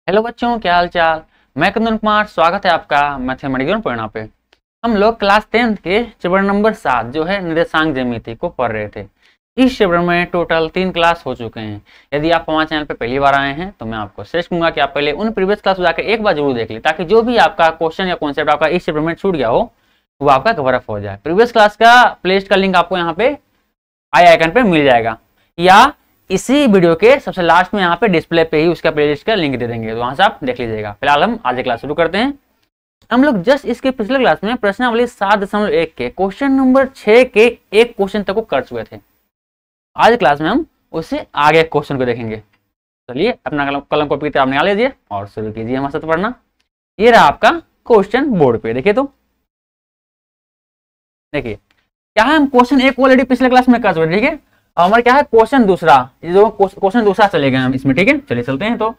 Hello बच्चों, क्या हाल चाल। मैं कुंदन कुमार, स्वागत है आपका मैथमेटिकल पढ़ना पे। हम लोग क्लास 10th के चैप्टर नंबर 7 जो है निर्देशांक ज्यामिति को पढ़ रहे थे। इस चैप्टर में टोटल 3 क्लास हो चुके हैं। यदि आप हमारे चैनल पे पहली बार आए हैं तो मैं आपको सजेस्ट करूंगा कि आप पहले उन प्रीवियस क्लास को जाकर एक बार जरूर देख लें, ताकि जो भी आपका क्वेश्चन या कॉन्सेप्ट आपका इस चैप्टर में छूट गया हो वो आपका कवर अप हो जाए। प्रीवियस क्लास का प्लेलिस्ट का लिंक आपको यहाँ पे आई आइकन पे मिल जाएगा, या इसी वीडियो के सबसे लास्ट में यहाँ पे डिस्प्ले पे ही उसका प्लेलिस्ट का लिंक दे देंगे, तो वहां से आप देख लीजिएगा। फिलहाल हम आज की क्लास शुरू करते हैं। हम लोग जस्ट इसके पिछले क्लास में प्रश्नावली 7.1 के क्वेश्चन नंबर 6 के एक क्वेश्चन तक को कर चुके थे। आज क्लास में हम उससे आगे क्वेश्चन को देखेंगे। चलिए अपना कलम कॉपी किताब निकाल लीजिए और शुरू कीजिए हमारे साथ पढ़ना। ये रहा आपका क्वेश्चन बोर्ड पे, देखिए तो देखिए क्या है। हम क्वेश्चन एक ऑलरेडी पिछले क्लास में कर चुके, ठीक है। हमारा क्या है क्वेश्चन दूसरा, ये जो क्वेश्चन दूसरा चलेगा हम इसमें, ठीक है। चलिए चलते हैं। तो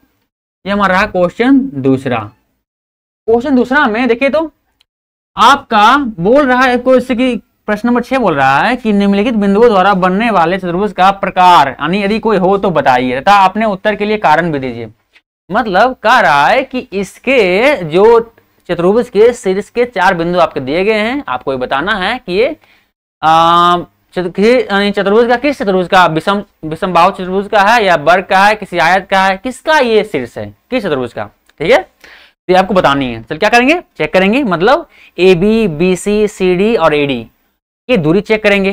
ये हमारा रहा क्वेश्चन दूसरा। क्वेश्चन दूसरा में देखिए तो आपका बोल रहा है कि प्रश्न नंबर 6 बोल रहा है कि निम्नलिखित बिंदुओं द्वारा बनने वाले चतुर्भुज का प्रकार, यानी यदि कोई हो तो बताइए तथा अपने उत्तर के लिए कारण भी दीजिए। मतलब कह रहा है कि इसके जो चतुर्भुज के शीर्ष के 4 बिंदु आपके दिए गए हैं, आपको ये बताना है कि ये चतुर्भुज का किस चतुर्भुज का, विषम बाहु चतुर्भुज का है या वर्ग का है, किसी आयत का है, किसका ये शीर्ष है, किस चतुर्भुज का, ठीक है। तो ये आपको बतानी है। चल क्या करेंगे, चेक करेंगे। मतलब A B, B C, C D और ए डी ये दूरी चेक करेंगे।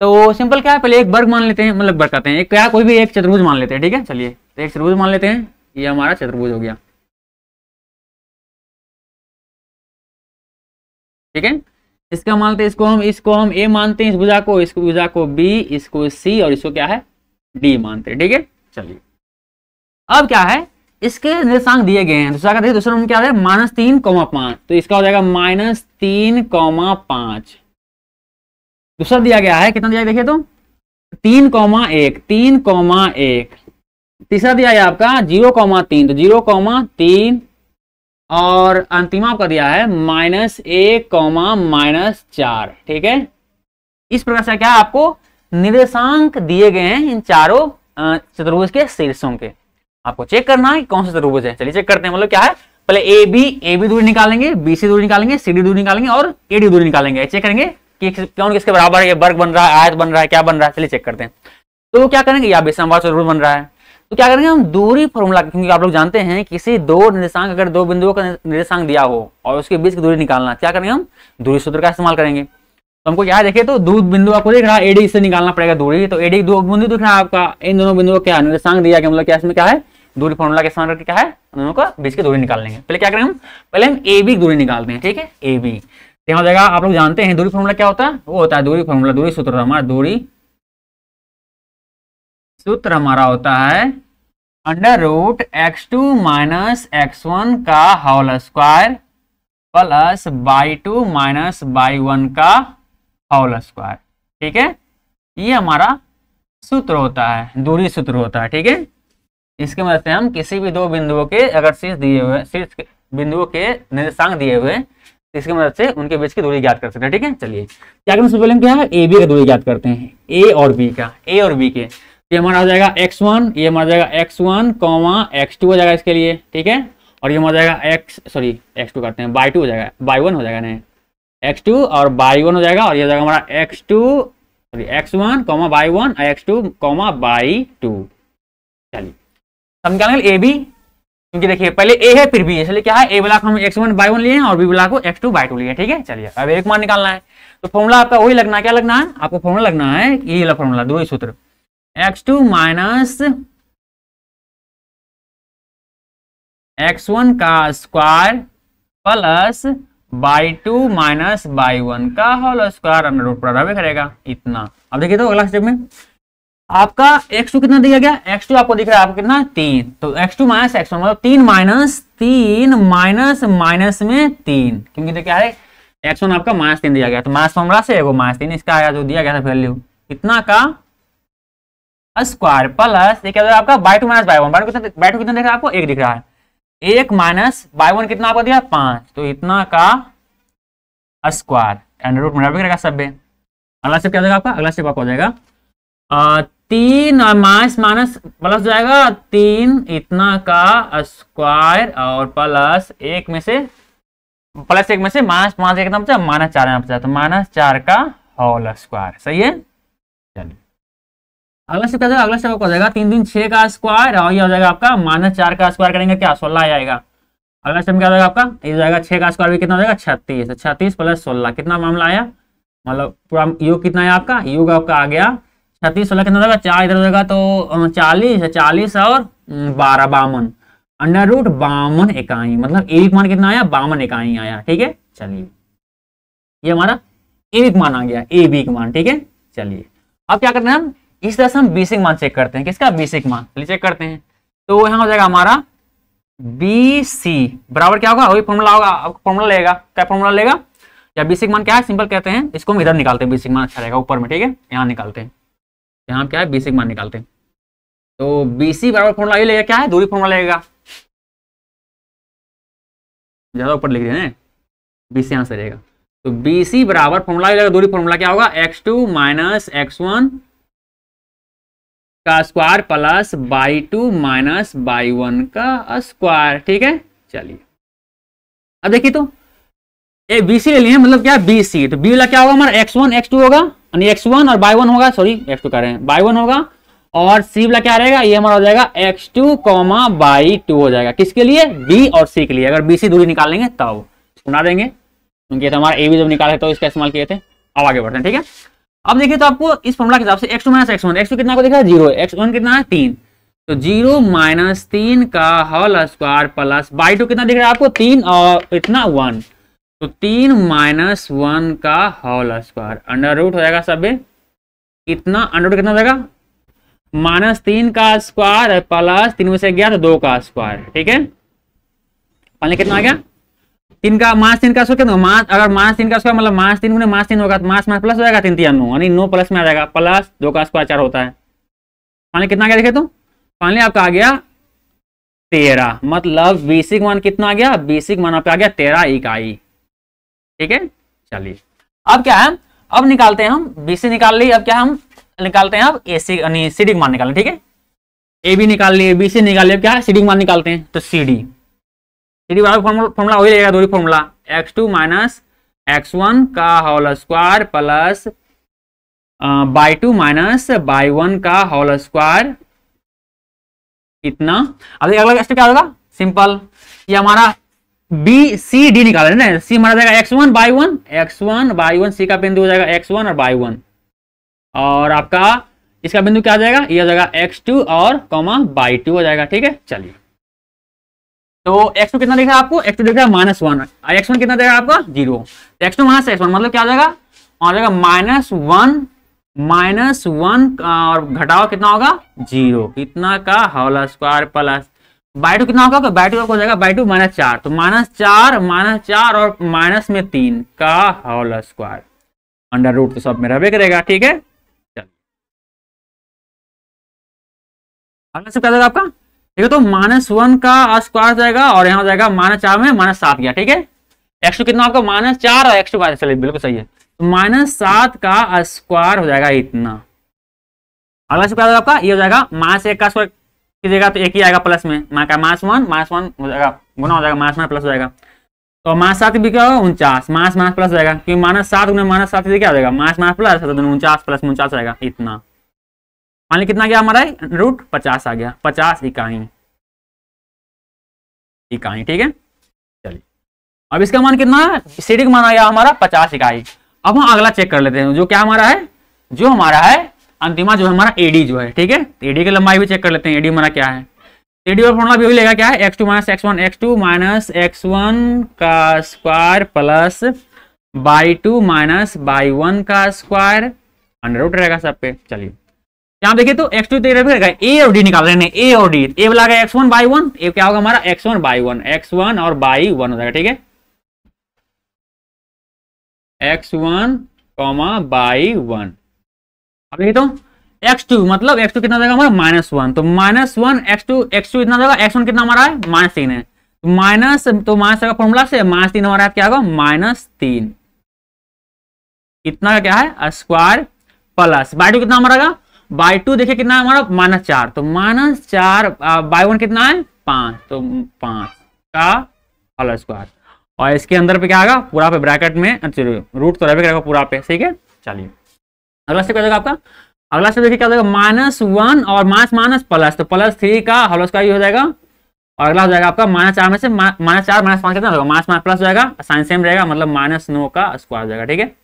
तो सिंपल क्या है, पहले एक वर्ग मान लेते हैं, मतलब वर्ग कहते हैं, एक क्या कोई भी एक चतुर्भुज मान लेते हैं, ठीक है। चलिए तो एक चतुर्भुज मान लेते हैं, ये हमारा चतुर्भुज हो गया, ठीक है। इसका मानते हैं, इसको हम ए मानते हैं, इस भुजा को, इसको भुजा को बी, इसको सी और इसको क्या है डी मानते हैं, ठीक है। चलिए अब क्या है, इसके निर्देशांक दिए गए हैं। दूसरा का देखिए, दूसरा क्या है -3,5, तो इसका हो जाएगा -3,5। दूसरा दिया गया है, कितना दिया है देखिए तो 3,1, 3,1। तीसरा दिया है आपका 0,3, तो 0,3 और अंतिम आपका दिया है -1,-4, ठीक है। इस प्रकार से क्या आपको निर्देशांक दिए गए हैं इन चारों चतुर्भुज के शीर्षों के। आपको चेक करना है कौन सा चतुर्भुज है। चलिए चेक करते हैं। मतलब क्या है, पहले ए बी दूरी निकालेंगे, बी सी दूरी निकालेंगे, सी डी दूरी निकालेंगे और ए डी दूरी निकालेंगे। चेक करेंगे कि कौन किसके बराबर है, ये वर्ग बन रहा है, आयत बन रहा है, क्या बन रहा है। चलिए चेक करते हैं। तो क्या करेंगे, या विषम बाहु चतुर्भुज बन रहा है, तो क्या करेंगे हम दूरी फॉर्मूला, क्योंकि आप लोग जानते हैं किसी दो निर्देशांक, अगर दो बिंदुओं का निर्देशांक दिया हो और उसके बीच की दूरी निकालना, क्या करेंगे हम दूरी सूत्र का इस्तेमाल करेंगे। तो हमको क्या है देखिए, तो दो बिंदु आपको दिख रहा है, एडी से निकालना पड़ेगा दूरी। तो एडी दो बिंदु दिख रहा है आपका, इन दोनों बिंदुओं क्या निर्देशांक दिया गया, मतलब क्या इसमें क्या है दूरी फॉर्मूला के इस्तेमाल करके क्या है दोनों का बीच की दूरी निकाल लेंगे। पहले क्या करेंगे हम, पहले हम ए बी दूरी निकालते हैं, ठीक है। ए बी यहाँ हो जाएगा, आप लोग जानते हैं दूरी फॉर्मूला क्या होता है, वो होता है दूरी फॉर्मूला, दूरी सूत्र हमारा, दूरी सूत्र हमारा होता है √x2 - x1 का whole square plus y2 - y1 का होल स्क्वायर, ठीक है। ये हमारा सूत्र होता है, दूरी सूत्र होता है, ठीक है। इसके मदद से हम किसी भी दो बिंदुओं के अगर शीर्ष दिए हुए, शीर्ष बिंदुओं के निर्देशांक दिए हुए, इसकी मदद से उनके बीच की दूरी ज्ञात कर सकते हैं, ठीक है। चलिए क्या करें, सबसे पहले हम क्या है ए बी का दूरी ज्ञात करते हैं, ए और बी का, ए और बी के। ये हमारा हो जाएगा x1, ये हमारा जाएगा x1, x2 हो जाएगा इसके लिए, ठीक है। और ये हमारा जाएगा x2 करते हैं, y2 हो जाएगा, y1 हो जाएगा, नहीं x2 और y1 हो जाएगा। और ये हो जाएगा हमारा x1, y1, x2, y2। चलिए हम निकालेंगे ए बी, क्योंकि देखिए पहले ए है फिर बी है, इसलिए क्या है ए ब्लॉक हम x1 y1 लिए हैं और बी ब्लॉक को x2 y2 लिए, ठीक है। चलिए अब एक मान निकालना है, तो फॉर्मूला आपका वही लगना है, क्या लगना है आपको, फॉर्मूला लगना है ये वाला फॉर्मूला, दूरी सूत्र x2 - x1 का स्क्वायर प्लस y2 - y1 का होल स्क्वायर अंडर रूट पर रहे करेगा इतना। अब देखिए तो अगला स्टेप में आपका x2 कितना दिया गया, x2 आपको दिख रहा है आपको कितना 3, तो x2 - x1 मतलब 3 माइनस में 3, क्योंकि देखिए क्या है x1 आपका -3 दिया गया, तो माइनस फॉर्मूला से वो -3 इसका आया जो दिया गया था वैल्यू इतना का स्क्वायर प्लस ये क्या आपका y2 - y1, y2 कितना दिख रहा है आपको 1 दिख रहा है, 1 माइनस y1 कितना आपको दिया 5, तो इतना का स्क्वायर अंडर रूट में रहेगा सब। अगला स्टेप क्या हो जाएगा आपका, अगला स्टेप आपका हो जाएगा 3 माइनस माइनस प्लस जाएगा 3 इतना का स्क्वायर और प्लस 1 में से प्लस 1 में से माइनस 5 एक बचा -4 यहाँ बचा, तो -4 का होल स्क्वायर। सही है। चलिए अगला स्टेप क्या जाएगा, अगला स्टेप आपको हो जाएगा 3 3 6 का स्क्वायर और ये हो जाएगा आपका -4 का स्क्वायर करेंगे क्या 16 आएगा। अगला स्टेप क्या हो जाएगा आपका, ये जाएगा 6 का स्क्वायर भी कितना हो जाएगा 36, 36 प्लस 16 कितना मामला आया, मतलब पूरा योग कितना है आपका, योग आपका आ गया 36 16 कितना हो जाएगा 4 इधर हो जाएगा तो 40 40 और 12 52 अंडर रूट 52 इकाई, मतलब एक मान कितना आया 52 इकाई आया। ठीक है। चलिए ये हमारा एक मान आ गया, ए बी का मान। ठीक है। चलिए अब क्या करते हैं हम, इस तरह से हम बेसिक मान चेक करते हैं। किसका बेसिक मान, चलिए चेक करते हैं। तो यहाँ हो जाएगा हमारा बी सी बराबर क्या होगा, वही फॉर्मूला होगा, आपको फॉर्मूला लेगा, क्या फॉर्मूला लेगा, या बेसिक मान क्या है, सिंपल कहते हैं इसको हम इधर निकालते हैं, बेसिक मान अच्छा रहेगा ऊपर में। ठीक है। यहाँ निकालते हैं, यहाँ क्या है बेसिक मान निकालते हैं। तो बी सी बराबर फॉर्मूला ये लेगा क्या है, दूरी फॉर्मूला लगेगा, ज्यादा ऊपर लिख रहे हैं बी सी यहाँ से रहेगा। तो बी सी बराबर फॉर्मूला ये लगेगा, दूरी फॉर्मूला क्या होगा x2 माइनस x1 का square plus y2 minus y1 का स्क्वायर। ठीक है। चलिए अब देखिए तो ये BC ले लिए, मतलब क्या BC, तो B वाला क्या होगा हमारा x1 x2 होगा, यानी x1 और y1 होगा, सॉरी x2 कह रहे हैं y1 होगा, और C वाला क्या रहेगा, ये हमारा हो जाएगा x2 y2 हो जाएगा। किसके लिए, B और C के लिए। अगर BC दूरी निकालेंगे तब सुना देंगे, क्योंकि तो हमारा AB जब निकाले तो इसका इस्तेमाल किए थे। अब आगे बढ़ते हैं। ठीक है। अब देखिए तो आपको इस फॉर्मूला के हिसाब से x2 माइनस x1, x2 कितना को देखा है 0 है, x1 कितना है 3, तो 0 माइनस 3 का होल स्क्वायर प्लस y2 कितना दिख रहा है आपको 3 और इतना 1, तो 3 माइनस 1 का होल स्क्वायर अंडर रूट हो जाएगा सब इतना, अंडर रूट कितना हो जाएगा -3 का स्क्वायर प्लस 3 में से गया तो 2 का स्क्वायर। ठीक है। पहले कितना आ गया 3 का -3 का स्क्वायर कितना, अगर -3 का स्क्वायर मतलब -3 गुने -3 होगा तो मास प्लस हो जाएगा 3 3 9, यानी 9 प्लस में आ जाएगा, प्लस 2 का स्क्वायर 4 होता है। फाइनली कितना आ गया देखे तो, फाइनली आपका आ गया 13, मतलब बेसिक मान कितना आ गया, बेसिक मान आपका आ गया 13 इकाई। ठीक है। चलिए अब क्या है, अब निकालते हैं हम बीसी निकाल ली, अब क्या हम निकालते हैं अब एसी यानी सीडी मान निकालें। ठीक है। ए बी निकाल लिए, बीसी निकाल लिए, क्या है सीडी मान निकालते हैं, तो सीडी बराबर फॉर्मूला वही रहेगा, दूरी फॉर्मूला x2 माइनस x1 का whole square plus y2 minus y1 का होल स्क्वायर इतना। अब अगला स्टेप क्या होगा, सिंपल, ये हमारा बी सी डी निकाल रहे हैं, सी हमारा जाएगा x1 y1 सी का बिंदु हो जाएगा x1 और y1, और आपका इसका बिंदु क्या आ जाएगा, ये हो जाएगा x2 और y2 हो जाएगा। ठीक है। चलिए तो x2 कितना दिख रहा है आपको, x2 दिख रहा है -1, x1 कितना देगा आपका 0, तो x2 माइनस x1 मतलब क्या आ जाएगा, आ जाएगा -1 और घटाओ कितना होगा 0, कितना का होल स्क्वायर प्लस y2 कितना होगा, y2 हो जाएगा y2 -4, तो -4 और माइनस में 3 का होल स्क्वायर अंडर रूट तो सब में रहबे करेगा। ठीक है। चलिए अगला से क्या जाएगा आपका, ठीक है, तो -1 का स्क्वायर जाएगा और यहाँ जाएगा -4 में -7 गया। ठीक है। x2 कितना आपका -4 और x2 का, चलिए बिल्कुल सही है, तो -7 का स्क्वायर हो जाएगा इतना। अगला से क्या जाएगा आपका, ये हो जाएगा -1 का स्क्वायर कीजिएगा तो एक ही आएगा प्लस में, -1 हो जाएगा गुना हो जाएगा, -1 प्लस हो जाएगा, तो -7 भी क्या होगा 49, माइनस प्लस हो जाएगा, क्योंकि -7 गुना -7 क्या हो जाएगा माइनस प्लस, तो 49 प्लस 49 आएगा इतना। मान ली कितना गया हमारा रूट 50 आ गया, 50 इकाई। ठीक है। चलिए अब इसका मान कितना है, सीडी का मान आ गया हमारा 50 इकाई। अब हम अगला चेक कर लेते हैं, जो क्या हमारा है, जो हमारा है अंतिमा जो हमारा एडी जो है। ठीक है। एडी की लंबाई भी चेक कर लेते हैं, एडी हमारा क्या है, एडी और फॉर्मूला भी वही लेगा, क्या है x2 माइनस x1 का square plus y2 minus y1 का स्क्वायर अंडर रूट रहेगा सब पे। चलिए यहाँ देखिए तो x2 रहेगा, ए और डी निकाल रहे हैं, ए और डी, ए वाला x1 y1, ए क्या होगा हमारा x1 और y1 हो जाएगा। ठीक है। x1 y1, अब देखिए तो x2 मतलब x2 कितना देगा हमारा -1, तो -1 x2 इतना देगा, x1 कितना हमारा है -3 है, तो माइनस का फॉर्मूला से -3 हमारा क्या होगा -3, इतना का क्या है स्क्वायर प्लस y2 कितना हमारा बाई टू देखिए कितना है हमारा -4, तो -4 बाई 1 कितना है 5, तो 5 का होल स्क्वायर। और इसके अंदर पे क्या आएगा पूरा पे ब्रैकेट में, अच्छा रूट तो रहेगा पूरा पे, ठीक है। चलिए अगला स्टेप क्या हो जाएगा आपका, अगला स्टेप देखिए क्या हो जाएगा -1 और माइनस प्लस, तो +3 का होल स्क्वायर हो जाएगा। और अगला हो जाएगा आपका -4 में से -4 -5 कितना होगा, माइनस प्लस हो जाएगा, साइन सेम रहेगा, मतलब -9 का स्क्वायर हो जाएगा, ठीक है।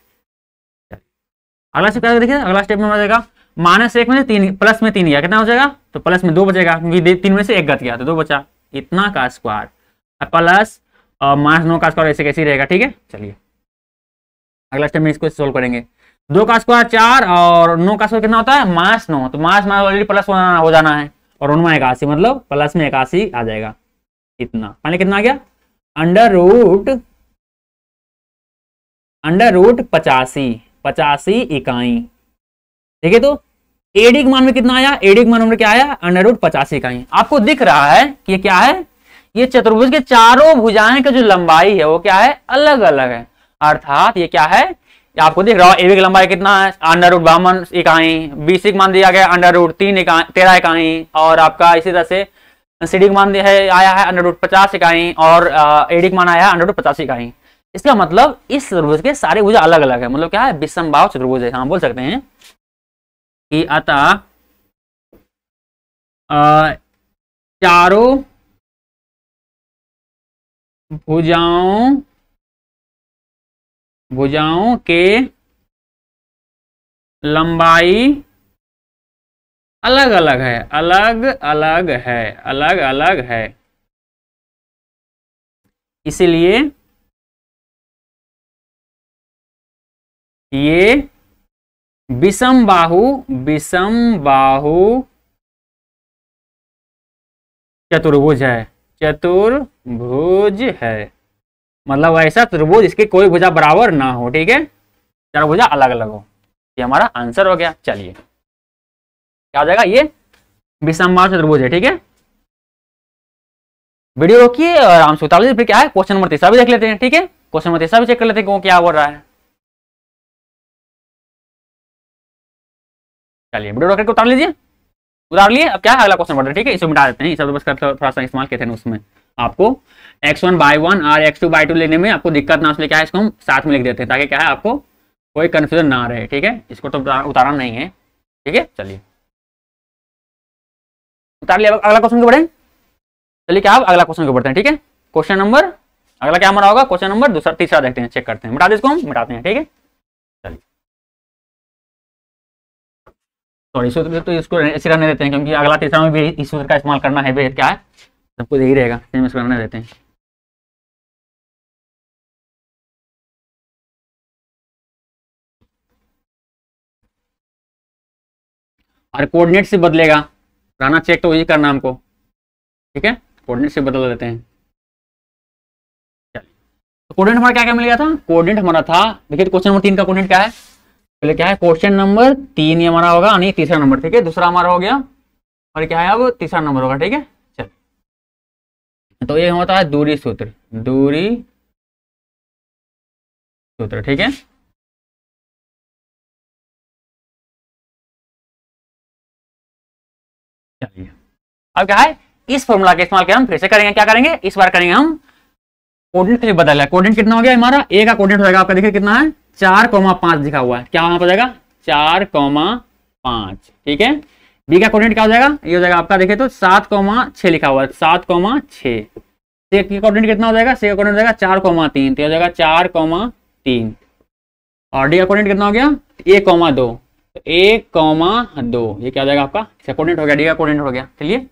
अगला स्टेप क्या देखिए, अगला स्टेप में हो जाएगा -1 में से 3 प्लस में 3 गया, कितना हो जाएगा, तो प्लस में 2 बचेगा, क्योंकि 3 में से 1 गत गया तो 2 बचा, इतना का स्क्वायर प्लस -9 का स्क्वायर, ऐसे कैसे रहेगा, ठीक है। चलिए अगला स्टेप में इसको सोल्व करेंगे। 2 का स्क्वायर 4 और 9 का स्क्वायर कितना होता है -9, तो -9 ऑलरेडी प्लस हो जाना है, और 9 में 81, मतलब प्लस में 81 आ जाएगा। इतना पहले कितना आ गया अंडर रूट 85 इकाई, देखिए तो एडी के मान में कितना आया, एडी के मान में क्या आया अंडर रूट 85 इकाई। आपको दिख रहा है कि ये क्या है, ये चतुर्भुज के चारों भुजाएं का जो लंबाई है वो क्या है अलग अलग है, अर्थात ये क्या है, आपको दिख रहा है एबी की लंबाई कितना है अंडर रूट 52 इकाई, बीसी का मान दिया गया अंडर रूट 13 इकाई, और आपका इसी तरह से सीडी का मान आया है अंडर रूट 50 इकाई, और एडी का मान आया है अंडर रूट 85 इकाई। इसका मतलब इस चतुर्भुज के सारे भुजा अलग अलग है, मतलब क्या है विषमबाहु चतुर्भुज है, हाँ बोल सकते हैं कि अतः चारों भुजाओं के लंबाई अलग अलग है, इसलिए ये विषमबाहु चतुर्भुज है, मतलब ऐसा त्रिभुज इसके कोई भुजा बराबर ना हो, ठीक है, चारों भुजा अलग अलग हो। ये हमारा आंसर हो गया। चलिए क्या हो जाएगा, ये विषमबाहु चतुर्भुज है, ठीक है। वीडियो रोकिए और आराम से उतार लीजिए, फिर क्या है क्वेश्चन नंबर 3 भी देख लेते हैं, ठीक है। क्वेश्चन नंबर 3 भी चेक कर लेते हैं कि क्या बोल रहा है। चलिए वीडियो रोक करके उतार लीजिए, उतार लिए। अब क्या है अगला क्वेश्चन बढ़ रहा है, ठीक है, इसको मिटा देते हैं, इस बस थोड़ा सा इस्तेमाल किए थे उसमें आपको x1/1 और x2/2 लेने में आपको दिक्कत ना, उसलिए क्या है इसको हम साथ में लिख देते हैं, ताकि क्या है आपको कोई कंफ्यूजन ना रहे, ठीक है। इसको तो उतारना नहीं है, ठीक है। चलिए उतार लिया, अगला क्वेश्चन को बढ़े। चलिए क्या अगला क्वेश्चन को बढ़ते हैं, ठीक है। क्वेश्चन नंबर अगला क्या हमारा होगा, क्वेश्चन नंबर तीसरा देखते हैं, चेक करते हैं, मिटा दे इसको, हम मिटाते हैं, ठीक है। चलिए सॉरी सूत्र तो इसको ऐसे रहने देते हैं, क्योंकि अगला तीसरा में भी इस सूत्र का इस्तेमाल करना है, बेहद क्या है सबको यही रहेगा, सेम इसको रहने देते हैं। और कोऑर्डिनेट से बदलेगा, रहना चेक तो वही करना हमको, ठीक है, कोऑर्डिनेट से बदल देते हैं। चलिए तो कोऑर्डिनेट हमारा क्या क्या मिल गया था, कोऑर्डिनेट हमारा था, देखिए क्वेश्चन नंबर 3 का कोऑर्डिनेट क्या है, पहले क्या है क्वेश्चन नंबर 3 ये हमारा होगा, नहीं तीसरा नंबर, ठीक है, दूसरा हमारा हो गया, और क्या है अब तीसरा नंबर होगा, ठीक है। चलिए तो ये होता है दूरी सूत्र, ठीक है। चलिए अब क्या है इस फॉर्मूला का इस्तेमाल हम फिर से करेंगे, क्या करेंगे इस बार करेंगे हम कोऑर्डिनेट से बदल है। कोऑर्डिनेट कितना हो गया हमारा, ए का कोऑर्डिनेट हो जाएगा आपका, देखिए कितना है 4,5 लिखा हुआ है, क्या वहां पर जाएगा 4,5, ठीक है। बी का कोऑर्डिनेट क्या हो जाएगा, ये हो जाएगा आपका, देखिए तो 7,6 लिखा हुआ है, 7,6। सी का कोऑर्डिनेट कितना हो जाएगा, सी का कोऑर्डिनेट हो जाएगा 4,3, तो हो जाएगा 4,3। और डी का कोऑर्डिनेट कितना हो गया 1,2, 1,2, ये क्या हो जाएगा आपका कोऑर्डिनेट हो गया, डी का कोऑर्डिनेट हो गया। चलिए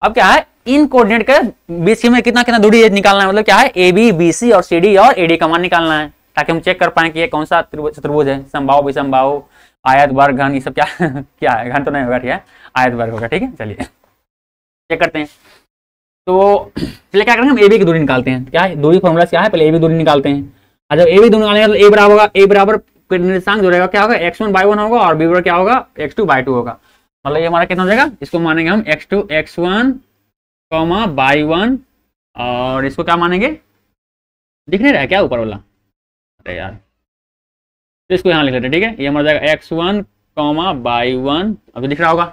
अब क्या है इन कोऑर्डिनेट के बीच में कितना कितना दूरी निकालना है, मतलब क्या है ए बी बी सी और सी डी और ए डी का मान निकालना है, ताकि हम चेक कर पाए कि ये कौन सा चतुर्भुज है, समबाहु विषमबाहु आयत वर्ग घन, ये सब क्या क्या है, घन तो नहीं होगा, ठीक है आयत वर्ग होगा, ठीक है। चलिए चेक करते हैं, तो पहले क्या करेंगे हम ए बी की दूरी निकालते हैं, क्या है दूरी फॉर्मूला क्या है, पहले ए बी दूरी निकालते हैं। और जब ए बी दूरी निकालेंगे तो ए बराबर होगा, ए बराबर निर्देशांक जो रहेगा क्या होगा x1/1 होगा, और बी बराबर क्या होगा x2/2 होगा, मतलब ये हमारा कितना हो जाएगा, इसको मानेंगे हम x2 x1 बाई 1, और इसको क्या मानेंगे दिख नहीं रहा है क्या ऊपर वाला, अरे यार तो इसको यहाँ लिख लेते हैं, ठीक है। ये हमारा जाएगा x1 कॉमा बाई 1, अब दिख रहा होगा।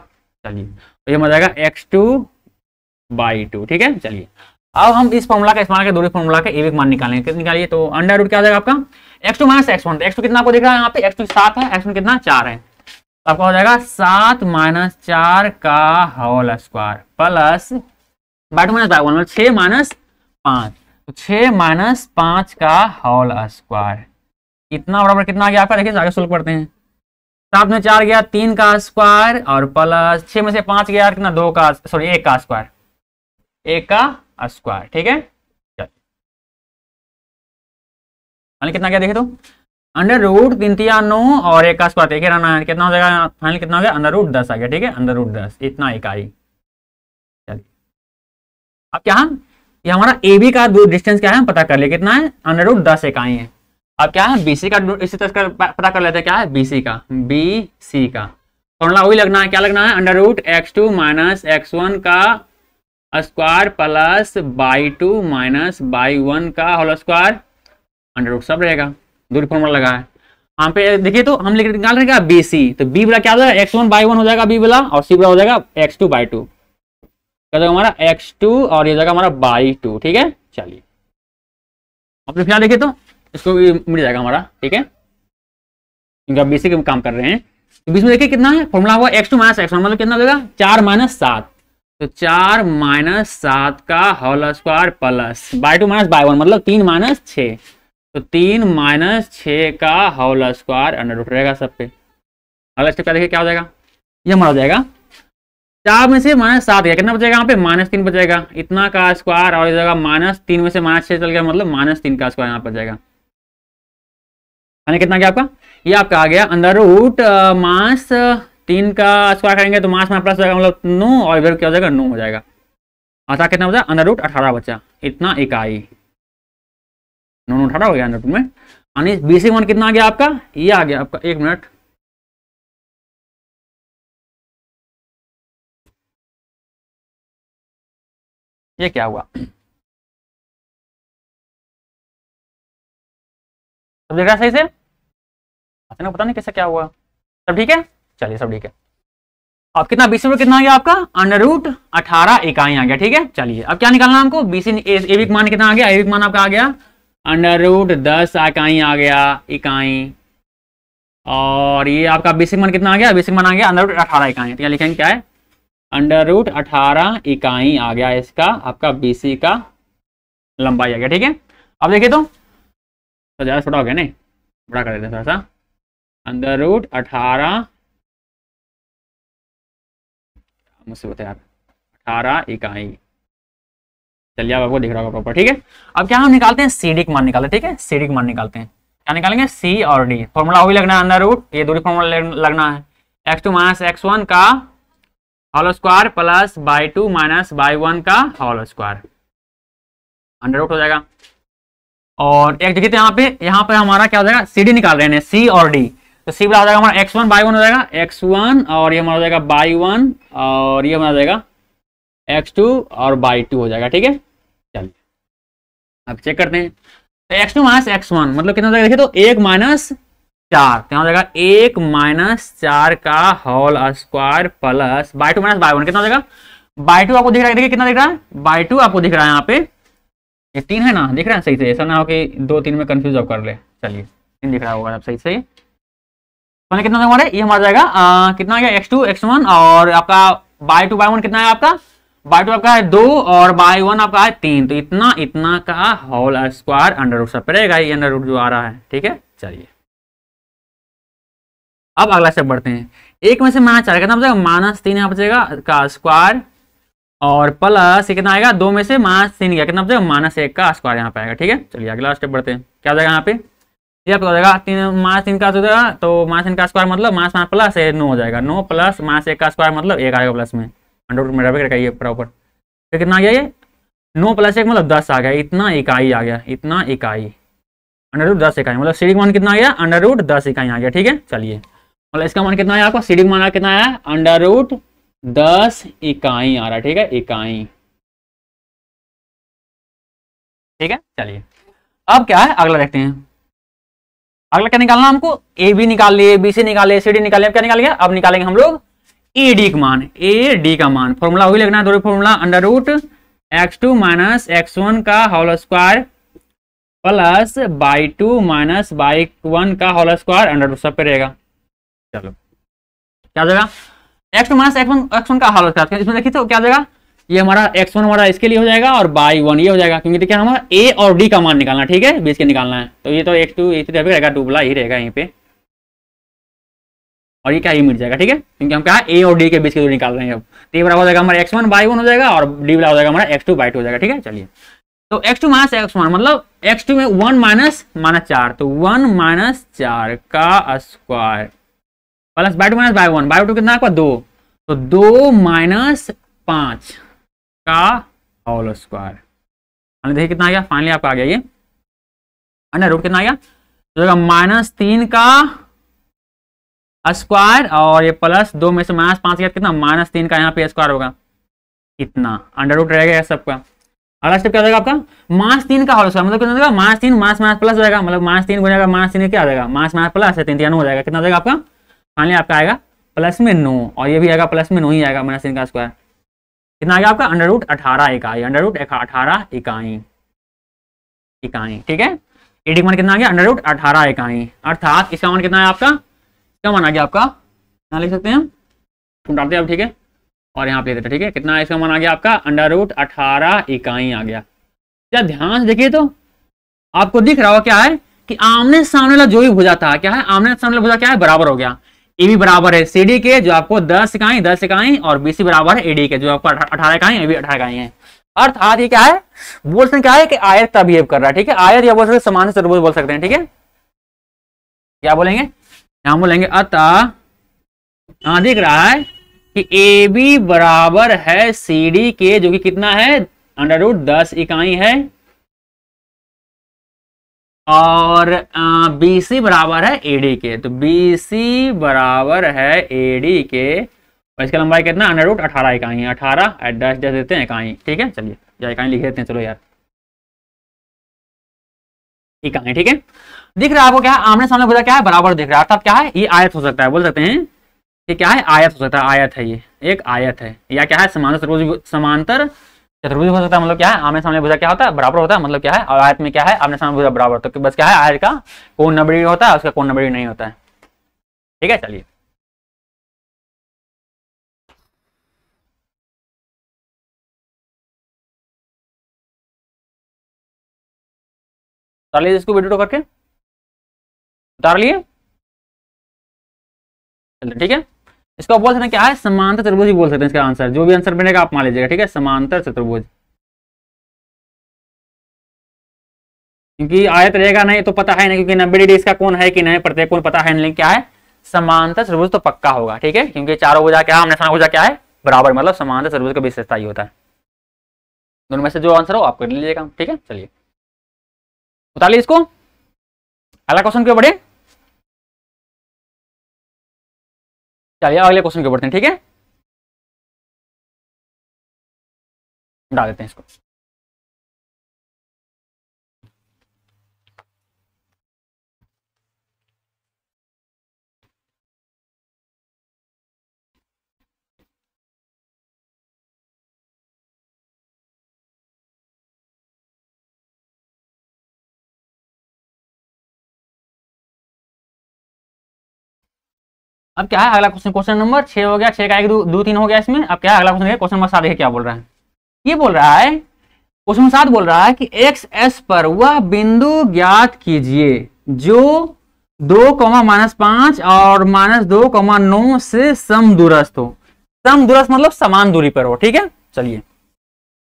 चलिए तो ये हो जाएगा x2/2, ठीक है। चलिए अब हम इस फॉर्मूला का इस्तेमाल करके दूसरे फॉर्मूला का एक मान निकालेंगे। कितना निकालिए, तो अंडर रूट क्या हो जाएगा आपका x2 माइनस x1, तो x2 कितना आपको दिख रहा है यहाँ पे, x2 7 है, x1 कितना 4 है, तो आपका हो जाएगा 7 माइनस 4 का whole square plus Y 2 minus Y 1 मतलब 6 माइनस 5, तो 6 माइनस 5 का होल स्क्वायर, इतना बराबर कितना आ गया आपका, देखिए आगे सोल्व करते हैं। 7 में 4 गया 3 का स्क्वायर और प्लस 6 में से 5 गया कितना 2 का, सॉरी 1 का स्क्वायर, 1 का स्क्वायर, ठीक है। फाइनल कितना गया देखिए, तो अंडर रूट 3 तिया 9 और 1 का स्क्वायर देखिए रहना है, कितना हो जाएगा फाइनल, कितना हो गया अंडर रूट 10 आ गया, ठीक है, अंडर रूट 10 इतना इकाई। चलिए अब क्या है, ये हमारा ए बी का डिस्टेंस क्या है हम पता कर लिए, कितना है अंडर रूट 10 इकाई है। अब क्या है बीसी का इसी तरह पता कर लेते हैं, क्या है बीसी का, बीसी का फॉर्मूला वही लगना है, क्या लगना है under root x2 minus x1 का square plus Y 2 minus Y 1 का होल स्क्वायर, अंडर रूट सब रहेगा, दूरी फॉर्मूला लगा है। यहाँ पे देखिए तो हम निकाल रहे हैं बी सी, तो बी वाला क्या हो जाएगा x1/1 हो जाएगा बी वाला, और सी वाला हो जाएगा x2/2, क्या जाएगा हमारा x2 और ये जाएगा हमारा बाई 2, ठीक है। चलिए अब फिर देखिए तो इसको भी मिल जाएगा हमारा, ठीक है, क्योंकि आप बीसी के काम कर रहे हैं। तो बीच में देखिए कितना है फॉर्मूला हुआ x2 माइनस x1 मतलब कितना देगा 4 माइनस 7, तो 4 माइनस 7 का whole square plus Y 2 minus Y 1 मतलब 3 माइनस 6, तो 3 माइनस 6 का होल स्क्वायर अंडर रूट रहेगा सब पे। अगला स्टेप क्या देखिए क्या हो जाएगा, ये हमारा हो जाएगा 4 में से माइनस 7 गया, कितना बचेगा यहाँ पे -3 बचेगा, इतना का स्क्वायर, और जगह -3 में से -6 चल गया मतलब -3 का स्क्वायर यहाँ पर जाएगा, यानी कितना गया आपका, ये आपका आ गया अंडर रूट मास 3 का स्क्वायर करेंगे तो मास में प्लस हो जाएगा मतलब 9, और इधर क्या हो जाएगा 9 हो जाएगा, आता कितना बचा अंडर रूट 18 बचा, इतना इकाई 9 18 हो गया अंडर रूट में। यानी बीसी मान कितना आ गया आपका, ये आ गया आपका, 1 मिनट, ये क्या हुआ सब देख रहा है सही से, ना पता नहीं कैसे क्या हुआ, सब ठीक है। चलिए सब ठीक है, अब कितना बीसी में कितना आ गया आपका अंडर रूट 18 इकाई आ गया, ठीक है। चलिए अब क्या निकालना हमको, बीसी ए मान कितना आ गया, ए मान आपका आ गया अंडर रूट 10 इकाई आ गया, इकाई, और ये आपका बेसिक मान कितना आ गया, बेसिक मान आ गया अंडर रूट 18 इकाई, तो यहाँ लिखेंगे क्या है अंडर रूट 18 इकाई आ गया इसका आपका बीसी का लंबाई आ गया, ठीक है। अब देखिए तो ज़्यादा छोटा हो गया नहीं, बड़ा कर देते हैं थोड़ा सा, अंडर रूट 18 मुझसे बताए यार 18 इकाई, चलिए अब आपको दिख रहा होगा प्रॉपर, ठीक है। अब क्या हम निकालते हैं सी डी मान निकालते हैं, ठीक है, सी डी मान निकालते हैं, क्या निकालेंगे सी और डी, फॉर्मूला वही लगना है अंडर रूट, ये दूरी फॉर्मूला लगना है x2 माइनस x1 का whole square plus Y 2 minus Y 1 का होल स्क्वायर, अंडर रूट हो जाएगा। और एक जगह यहाँ पे हमारा क्या हो जाएगा सी डी निकाल रहे हैं सी और डी, तो सी बड़ा हो जाएगा हमारा x1/1 हो जाएगा x1, और ये हमारा हो जाएगा बाई 1, और ये हमारा हो जाएगा x2 और बाई 2 हो जाएगा, ठीक है। चलिए अब चेक करते हैं, तो x2 माइनस x1 मतलब कितना हो जाएगा, देखिए तो 1 माइनस 4, तो यहाँ हो जाएगा 1 माइनस 4 का whole square plus Y 2 minus Y 1 कितना हो जाएगा, बाई 2 आपको दिख रहा है, देखिए कितना दिख रहा है, बाई 2 आपको दिख रहा है यहाँ पे, ये 3 है ना, दिख रहा है सही से, ऐसा ना हो कि 2 3 में कंफ्यूज आप कर ले, चलिए 3 दिख रहा होगा आप सही से, तो कितना हमारे ये हमारा जाएगा कितना आ गया x2 x1, और आपका बाई 2 बाई 1 कितना है आपका, बाई 2 आपका है 2 और बाई 1 आपका है 3, तो इतना इतना का होल स्क्वायर अंडर रूट सब पे रहेगा, ये अंडर रूट जो आ रहा है, ठीक है। चलिए अब अगला स्टेप बढ़ते हैं, एक में से -4 कितना बचेगा -3 यहाँ बचेगा का स्क्वायर, और प्लस ये कितना आएगा 2 में से -3 गया कितना बचेगा -1 का स्क्वायर यहाँ पे आएगा, ठीक है। चलिए अगला स्टेप बढ़ते हैं, क्या हो जाएगा यहाँ पे, ये आपका हो जाएगा 3 का हो जाएगा, तो -3 का स्क्वायर मतलब मास प्लस 9 हो जाएगा, 9 प्लस -1 का स्क्वायर मतलब 1 आएगा प्लस में, अंडर रूट में रह ये प्रॉपर, फिर कितना आ गया ये 9 प्लस 1 मतलब 10 आ गया, इतना इकाई आ गया, इतना इकाई अंडर रूट 10 इकाई मतलब सीडी मान कितना आ गया अंडर रूट 10 इकाई आ गया, ठीक है। चलिए मतलब इसका मान कितना है आपका सीडी मान कितना है अंडर रूट 10 इकाई आ रहा है, ठीक है, इकाई, ठीक है। चलिए अब क्या है अगला देखते हैं, अगला क्या निकालना हमको, ए बी निकाल लिए, बी सी निकाल लिए, सी डी निकाल लिया, क्या निकाल लिया, अब निकालेंगे हम लोग ए डी का मान। ए डी का मान फॉर्मूला वही लिखना है, दो formula under root x2 minus x1 का whole square plus Y 2 minus Y 1 का होल स्क्वायर अंडर रूट सब पे रहेगा। चलो क्या हो जाएगा, x2 माइनस x1 का होल स्क्वायर, इसमें देखिए तो क्या हो जाएगा, ये हमारा x1 हमारा इसके लिए हो जाएगा और बाई 1 ये हो जाएगा, क्योंकि देखिए हमारा a और d का मान निकालना, ठीक है, बीच के निकालना है, तो ये तो x2 रहेगा, डुबला ही रहेगा यहीं पे, और ये क्या, ये मिट जाएगा, ठीक है, क्योंकि हम क्या है a और d के बीच के दूरी निकाल रहे हैं। अब तो ये बराबर हो जाएगा हमारा x1 बाई 1 हो जाएगा और d बराबर हो जाएगा हमारा x2 बाई 2 हो जाएगा, ठीक है। चलिए तो x2 माइनस x1 मतलब x2 में 1 माइनस 4, तो 1 माइनस 4 का square plus Y 2 minus Y 1, by 2 कितना आपका 2, तो 2 माइनस 5 का होल स्क्वायर, देखिए कितना आ गया, फाइनली आपका आ गया ये अंडर रूट कितना आ गया, तो माइनस 3 का स्क्वायर और ये प्लस 2 में से माइनस 5 गया, कितना माइनस 3 का यहाँ पे स्क्वायर होगा, कितना अंडर रूट रहेगा सबका। अगला स्टेप क्या हो जाएगा आपका, माइनस 3 का होल स्क्वायर मतलब कितना हो जाएगा, माइनस 3 माइनस माइनस प्लस हो जाएगा, मतलब माइनस 3 हो जाएगा, माइनस 3 क्या आ जाएगा, माइनस माइनस प्लस है 3 हो जाएगा, कितना हो जाएगा आपका, फाइनली आपका आएगा प्लस में 9, और ये भी आएगा प्लस में 9 ही आएगा, माइनस 3 का स्क्वायर कितना आ गया आपका, अंडर रूट 18 इकाई, अंडर रूट 18 इकाई, ठीक है। एडी का मान कितना आ गया, अंडर रूट 18 इकाई, अर्थात इसका मान कितना है आपका, क्या मान आ गया आपका, यहाँ लिख सकते हैं हम, डालते हैं अब, ठीक है, और यहाँ पे देते, ठीक है, कितना इसका मान आ गया आपका, अंडर रूट 18 इकाई आ गया। क्या ध्यान से देखिए तो आपको दिख रहा होगा क्या है कि आमने सामने वाला जो भी भुजा था, क्या है, आमने सामने वाला भुजा क्या है, बराबर हो गया, ए बी बराबर है सी डी के जो आपको 10 इकाई और बी सी बराबर है ए डी के जो आपको 18 इकाई, ए बी 18 इकाई है। अर्थात ये क्या है, बोल सकते क्या है कि आयत का बिहेव कर रहा है, ठीक है, आयत या बोल सकते समान चतुर्भुज बोल सकते हैं, ठीक है, क्या बोलेंगे, यहां बोलेंगे अतः यहां दिख रहा है कि ए बी बराबर है सी डी के जो कि कितना है, अंडर रूट 10 इकाई है, और बी सी बराबर है ए डी के, तो बी सी बराबर है ए डी के, और इसका लंबाई कितना, अंडर रूट 18 इकाई है, 18 डैश डैश देते हैं इकाई, ठीक है, चलिए या इकाई लिख देते हैं, चलो यार इकाई, ठीक है। दिख रहा है आपको क्या है, आमने सामने भुजा क्या है, बराबर दिख रहा है, अर्थात क्या है, ये आयत हो सकता है, बोल सकते हैं कि क्या है, आयत हो सकता है, आयत है, ये एक आयत है, या क्या है, समांतर चतुर्भुज हो सकता है, मतलब क्या है, आमने सामने भुजा क्या होता है, बराबर होता है, मतलब क्या है, और आयत में क्या है, आमने सामने भुजा बराबर, तो बस क्या है, आयत का कोण 90 होता है, उसका कोण 90 नहीं होता है, ठीक है। चलिए उतार लीजिए इसको वीडियो करके, उतार लिए, चलिए ठीक है। इसका बोल सकते हैं क्या है, समांतर चतुर्भुज ही बोल सकते हैं, इसका आंसर जो भी आंसर बनेगा आप मान लीजिएगा, ठीक है, समांतर चतुर्भुज, क्योंकि आयत रहेगा नहीं तो पता है नहीं, क्योंकि 90 डिग्री इसका कोण है कि नहीं, प्रत्येक कोण पता है नहीं, क्या है, समांतर चतुर्भुज तो पक्का होगा, ठीक है, क्योंकि चारों भुजा क्या है, आमने सामने भुजा क्या है, बराबर, मतलब समांतर चतुर्भुज का विशेषता ही होता है। दोनों में से जो आंसर हो आप कर लीजिएगा, ठीक है। चलिए उतार लीजिए इसको, अगला क्वेश्चन क्यों बढ़े, चलिए अगले क्वेश्चन क्यों बढ़ते हैं, ठीक है, डाल देते हैं इसको। अब क्या है अगला क्वेश्चन, क्वेश्चन नंबर 6 हो गया, 6 का 1 2 3 हो गया इसमें। अब क्या है अगला क्वेश्चन, क्वेश्चन नंबर 7 देखिए क्या बोल रहा है, ये बोल रहा है क्वेश्चन नंबर 7 बोल रहा है कि एक्स एस पर वह बिंदु ज्ञात कीजिए जो 2, -5 और -2, 9 से समदूरस्थ हो, समदूरस्थ मतलब समान दूरी पर हो, ठीक है। चलिए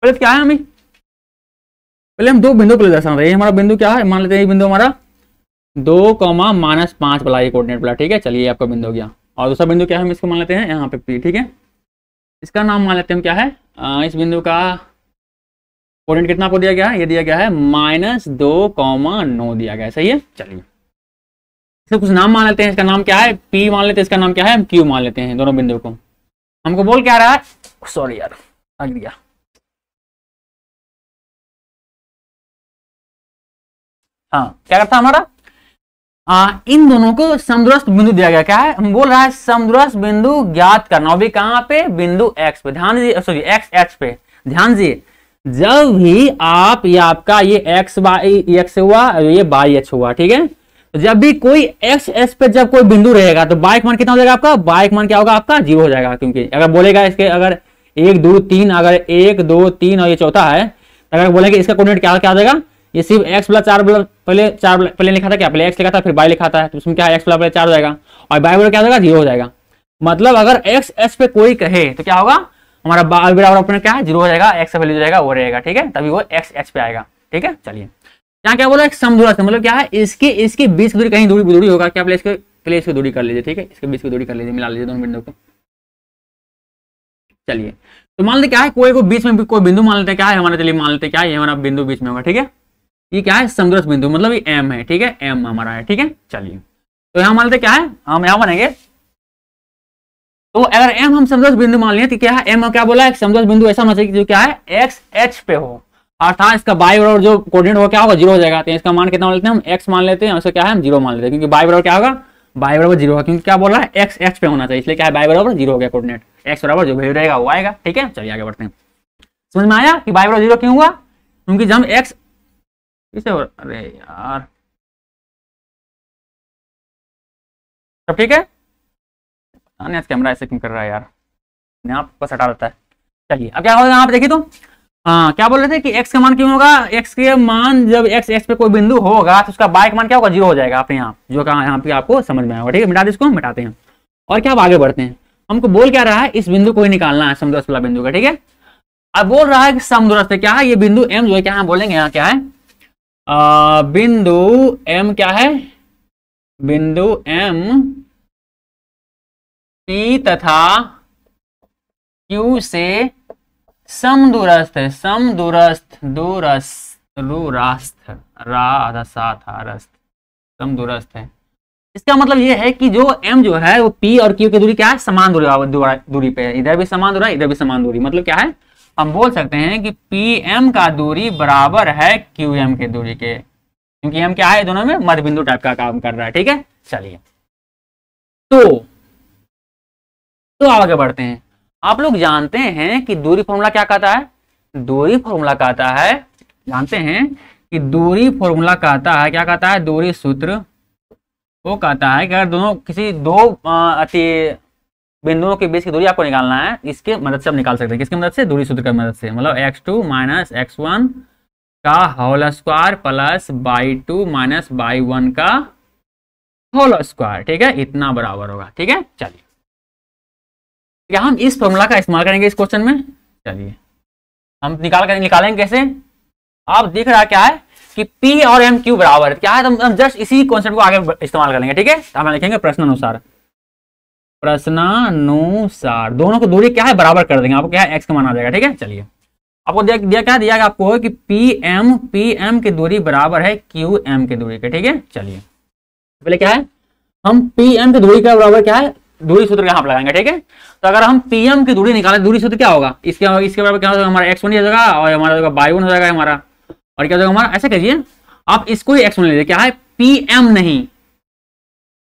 पहले क्या है, हमें पहले हम दो बिंदु को दर्शाना था, ये हमारा बिंदु क्या है, मान लेते हैं ये बिंदु हमारा 2, -5 वाला ये कोऑर्डिनेट वाला, ठीक है। चलिए आपका बिंदु हो गया, और दूसरा बिंदु क्या है, हम इसको मान लेते हैं यहाँ पे P, ठीक है, इसका नाम मान लेते हैं हम क्या है, इस बिंदु का कोऑर्डिनेट कितना आपको दिया गया है, ये दिया गया है -2, 9 दिया गया है, सही है। चलिए इसका कुछ नाम मान लेते हैं, इसका नाम क्या है, P मान लेते हैं, इसका नाम क्या है, हम Q मान लेते हैं, दोनों बिंदु को। हमको बोल क्या रहा है, सॉरी यार लग गया, हाँ क्या करता हमारा, इन दोनों को समदूरस्थ बिंदु दिया गया, क्या है, हम बोल रहा है समदूरस्थ बिंदु ज्ञात करना, भी कहां पे, बिंदु एक्स पे, ध्यान दीजिए, सॉरी एक्स एच पे ध्यान दीजिए। जब भी आप ये आपका ये एक्स बाई एक्स हुआ और ये बाई एच हुआ, ठीक है, तो जब भी कोई एक्स एच पे जब कोई बिंदु रहेगा तो बाइक मान कितना हो जाएगा आपका, बाइक मान क्या होगा आपका, 0 हो जाएगा। क्योंकि अगर बोलेगा इसके अगर 1 2 3, अगर 1 2 3 और ये चौथा है, अगर बोलेंगे इसका कोऑर्डिनेट क्या क्या आ जाएगा, ये सिर्फ x प्लस 4 पहले लिखा था क्या, पहले x लिखा था फिर y लिखा था, तो उसमें क्या है x प्लस 4 हो जाएगा और y बराबर क्या हो जाएगा, 0 हो जाएगा। मतलब अगर x h पे कोई कहे तो क्या होगा, हमारा y बराबर अपने क्या है, 0 हो जाएगा, x का वैल्यू जो रहेगा वो रहेगा, ठीक है, तभी वो x h पे आएगा, ठीक है। चलिए यहाँ क्या बोला, एक समदूरस्थ, मतलब क्या है, इसके बीच की दूरी कहीं दूरी होगा, क्या पहले इसकी दूरी कर लीजिए, ठीक है, इसके बीच की दूरी कर लीजिए, मिला लीजिए दोनों बिंदु को। चलिए तो मान लेते क्या है, कोई बीच में कोई बिंदु मान लेते हैं, क्या है हमारा, चलिए मान लेते क्या है, ये हमारा बिंदु बीच में होगा, ठीक है, ये क्या है, समदूरस्थ बिंदु, मतलब ये M है, ठीक है, M हमारा है, ठीक है। चलिए तो यहाँ मान लेते क्या है, हम यहाँ बनेंगे, तो अगर M हम समदूरस्थ बिंदु मान लिया तो क्या है, M क्या बोला है, एक समदूरस्थ बिंदु ऐसा होना चाहिए जो क्या है, एक्स एच पे हो, अर्थात इसका बाई बराबर जो कोऑर्डिनेट होगा क्या होगा, 0 हो जाएगा। तो इसका मान कितना मान लेते हैं हम, x मान लेते हैं, और क्या है हम 0 मान लेते हैं, क्योंकि बाई बराबर क्या होगा, बाई बराबर 0 होगा, क्योंकि क्या बोल रहा है, एक्स एच पे होना चाहिए, इसलिए क्या है, बाई बराबर 0 हो गया कोऑर्डिनेट, x बराबर जो वैल्यू रहेगा वो आएगा, ठीक है। चलिए आगे बढ़ते हैं, समझ में आया कि बाई बराबर 0 क्यों हुआ, क्योंकि जब x इसे, अरे यार सब ठीक है, कैमरा ऐसे क्यों कर रहा है यार, आप बस हटा देता है। चलिए अब क्या होगा, यहाँ पे देखिए तो क्या बोल रहे थे कि x का मान क्यों होगा, x के मान जब x पे कोई बिंदु होगा तो उसका बाइक मान क्या होगा, 0 हो जाएगा अपने यहाँ, जो कहा यहाँ पे आपको समझ में आएगा, ठीक है। मिटा दे, इसको मिटाते हैं और क्या, अब आगे बढ़ते हैं। हमको बोल क्या रहा है, इस बिंदु को ही निकालना है, समदूरस्थ वाला बिंदु का, ठीक है। अब बोल रहा है कि समदूरस्थ क्या है, ये बिंदु M जो है, क्या बोलेंगे यहाँ क्या है, बिंदु M क्या है, बिंदु M P तथा Q से समदूरस्थ है, समदूरस्थ दूरस्थ रा आधा साथ रस्थ, समदूरस्थ है। इसका मतलब ये है कि जो M जो है वो P और Q की दूरी क्या है, समान दूरी पे है, इधर भी समान दूरी, इधर भी समान दूरी, मतलब क्या है, हम बोल सकते हैं कि PM का दूरी बराबर है QM के दूरी के, क्योंकि M क्या है, दोनों में मध्य बिंदु टाइप का काम कर रहा है, ठीक है। चलिए तो आगे बढ़ते हैं। आप लोग जानते हैं कि दूरी फॉर्मूला क्या कहता है, दूरी फॉर्मूला कहता है, जानते हैं कि दूरी फॉर्मूला कहता है, क्या कहता है, दूरी सूत्र वो कहता है कि अगर दोनों किसी दो बिंदुओं के बीच की दूरी आपको निकालना है, इसके मदद से आप निकाल सकते हैं, किसकी मदद से, दूरी सूत्र की मदद से, मतलब x2 माइनस x1 का whole square plus y2 minus y1 का होल स्क्वायर, ठीक है, इतना बराबर होगा, ठीक है। चलिए क्या हम इस फॉर्मूला का इस्तेमाल करेंगे इस क्वेश्चन में, चलिए हम निकालेंगे कैसे, आप देख रहा क्या है कि P और M Q बराबर क्या है, तो हम जस्ट इसी कॉन्सेप्ट को आगे इस्तेमाल करेंगे, ठीक है। तो हम लिखेंगे प्रश्नानुसार, प्रश्नानुसार दोनों को दूरी क्या है, बराबर कर देंगे, आपको क्या है, x का मान आ जाएगा, ठीक है। चलिए आपको दिया क्या दिया आपको कि PM की दूरी बराबर है QM की दूरी के, ठीक है। चलिए पहले क्या है, हम PM की दूरी का बराबर क्या है, दूरी सूत्र यहाँ पे लगाएंगे, ठीक है। तो अगर हम PM की दूरी निकालें, दूरी सूत्र क्या होगा, इसके बराबर क्या होगा, हमारा x1 हो जाएगा और हमारा y1 हो जाएगा हमारा, और क्या हो जाएगा हमारा, ऐसे करिए आप इसको ही x1 ले लीजिए, क्या है PM नहीं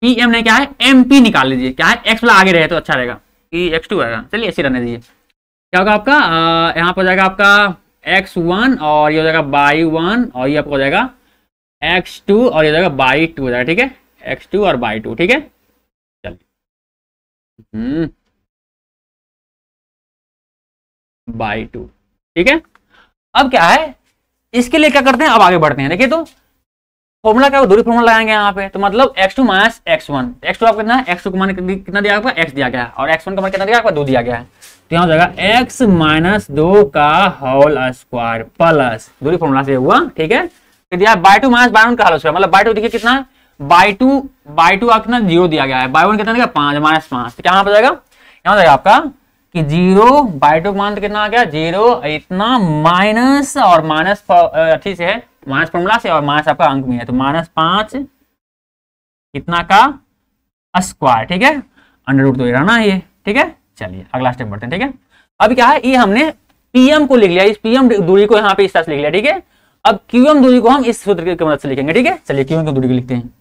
क्या है, MP निकाल लीजिए, क्या है x वाला आगे रहे तो अच्छा रहेगा, कि x2 आएगा, चलिए ऐसे रहने दीजिए। क्या होगा आपका, यहाँ पर हो जाएगा आपका x1 और ये हो जाएगा y1 और ये आपको हो जाएगा x2 और ये हो जाएगा y2 हो जाएगा, ठीक है, x2 और y2, ठीक है। y2, ठीक है। अब क्या है, इसके लिए क्या करते हैं, अब आगे बढ़ते हैं, देखिए तो फॉर्मूला क्या, दूरी फॉर्मूला लगाएंगे यहाँ पे, तो मतलब x2 माइनस x1, x2 आपको कितना है, x2 का मान कितना दिया आपका, x दिया गया है, और x1 का मान कितना दिया आपका, 2 दिया गया है, तो यहाँ हो जाएगा x माइनस 2 का होल स्क्वायर प्लस दूरी फॉर्मूला से हुआ, ठीक है, फिर दिया y2 माइनस y1 का होल स्क्वायर, मतलब y2 देखिए कितना है, y2 आप कितना 0 दिया गया है, y1 कितना दिया 5 माइनस 5, तो क्या यहाँ पे जाएगा, यहाँ जाएगा आपका कि 0, y2 का मान तो कितना आ गया 0, इतना माइनस और माइनस अच्छी से है, माइनस फॉर्मूला से और माइनस आपका अंक में है, तो -5 कितना का स्क्वायर, ठीक है, अंडर रूट तो ये रहना है ये, ठीक है। चलिए अगला स्टेप बढ़ते हैं, ठीक है। अब क्या है, ये हमने PM को लिख लिया, इस PM दूरी को यहाँ पे इस तरह से लिख लिया, ठीक है। अब QM दूरी को हम इस सूत्र की मदद से लिखेंगे, ठीक है। चलिए QM की दूरी को लिखते हैं,